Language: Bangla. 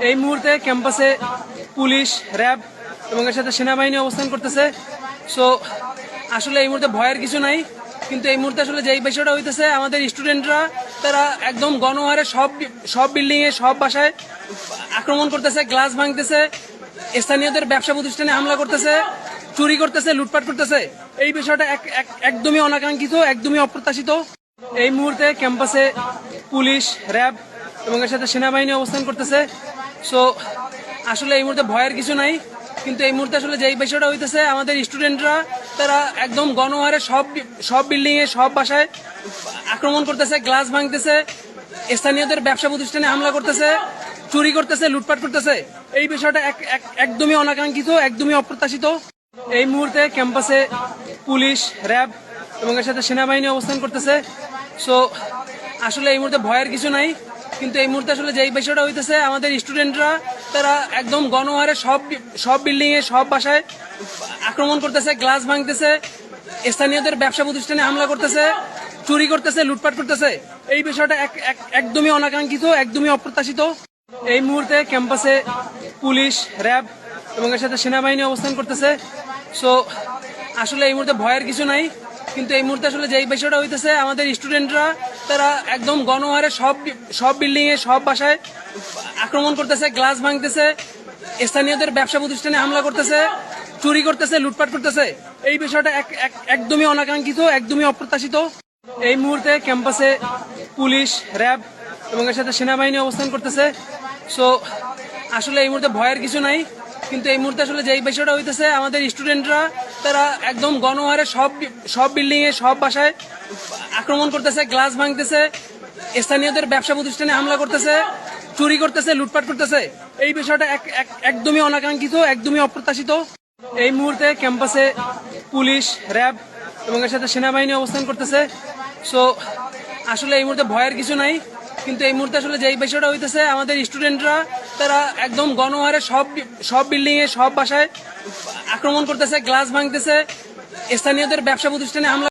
এই মুহূর্তে ক্যাম্পাসে পুলিশ, র্যাব এবং এর সাথে সেনাবাহিনী অবস্থান করতেছে। সো আসলে এই মুহূর্তে ভয়ের কিছু নাই, কিন্তু এই মুহূর্তে আসলে যেই বিষয়টা হইতেছে, আমাদের স্টুডেন্টরা তারা একদম গণহারে সব বিল্ডিং এ, সব বাসায় আক্রমণ করতেছে, গ্লাস ভাঙতেছে, স্থানীয়দের ব্যবসা প্রতিষ্ঠানে হামলা করতেছে, চুরি করতেছে, লুটপাট করতেছে। এই বিষয়টা একদমই অনাকাঙ্ক্ষিত, একদমই অপ্রত্যাশিত। এই মুহূর্তে ক্যাম্পাসে পুলিশ, র্যাব এবং এর সাথে সেনাবাহিনী অবস্থান করতেছে। সো আসলে এই মুহূর্তে ভয়ের কিছু নাই, কিন্তু এই মুহূর্তে আসলে যেই বিষয়টা হইতেছে, আমাদের স্টুডেন্টরা তারা একদম গণহারে সব বিল্ডিং এ, সব বাসায় আক্রমণ করতেছে, গ্লাস ভাঙতেছে, স্থানীয়দের ব্যবসা প্রতিষ্ঠানে হামলা করতেছে, চুরি করতেছে, লুটপাট করতেছে। এই বিষয়টা একদমই অনাকাঙ্ক্ষিত, একদমই অপ্রত্যাশিত। এই মুহূর্তে ক্যাম্পাসে পুলিশ, র্যাব এবং এর সাথে সেনাবাহিনী অবস্থান করতেছে। সো আসলে এই মুহূর্তে ভয়ের কিছু নাই, কিন্তু এই মুহূর্তে আসলে যেই বিষয়টা হইতেছে, আমাদের স্টুডেন্টরা তারা একদম গণহারে সব বিল্ডিং এ, সব বাসায় আক্রমণ করতেছে, গ্লাস ভাঙতেছে, স্থানীয়দের ব্যবসা প্রতিষ্ঠানে হামলা করতেছে, চুরি করতেছে, লুটপাট করতেছে। এই বিষয়টা একদমই অনাকাঙ্ক্ষিত, একদমই অপ্রত্যাশিত। এই মুহূর্তে ক্যাম্পাসে পুলিশ, র্যাব এবং এর সাথে সেনাবাহিনী অবস্থান করতেছে। সো আসলে এই মুহূর্তে ভয়ের কিছু নাই, কিন্তু এই মুহূর্তে আসলে যেই বিষয়টা হইতেছে, আমাদের স্টুডেন্টরা তারা একদম গণহারে সব বিল্ডিং এ, সব বাসায় আক্রমণ করতেছে, গ্লাস ভাঙতেছে, স্থানীয়দের ব্যবসা প্রতিষ্ঠানে হামলা করতেছে, চুরি করতেছে, লুটপাট করতেছে। এই বিষয়টা একদমই অনাকাঙ্ক্ষিত, একদমই অপ্রত্যাশিত। এই মুহূর্তে ক্যাম্পাসে পুলিশ, র্যাব এবং এর সাথে সেনাবাহিনী অবস্থান করতেছে। সো আসলে এই মুহূর্তে ভয়ের কিছু নাই, কিন্তু এই মুহূর্তে আসলে যেই বিষয়টা হইতেছে, আমাদের স্টুডেন্টরা তারা একদম গণহারে সব বিল্ডিং এ, সব বাসায় আক্রমণ করতেছে, গ্লাস ভাঙতেছে, স্থানীয়দের ব্যবসা প্রতিষ্ঠানে হামলা করতেছে, চুরি করতেছে, লুটপাট করতেছে। এই বিষয়টা একদমই অনাকাঙ্ক্ষিত, একদমই অপ্রত্যাশিত। এই মুহূর্তে ক্যাম্পাসে পুলিশ, র্যাব এবং এর সাথে সেনাবাহিনী অবস্থান করতেছে। সো আসলে এই মুহূর্তে ভয়ের কিছু নাই, কিন্তু এই মুহূর্তে আসলে যেই বিষয়টা হইতেছে, আমাদের স্টুডেন্টরা তারা একদম গণহারে সব বিল্ডিং এ, সব বাসায় আক্রমণ করতেছে, গ্লাস ভাঙতেছে, স্থানীয়দের ব্যবসা প্রতিষ্ঠানে হামলা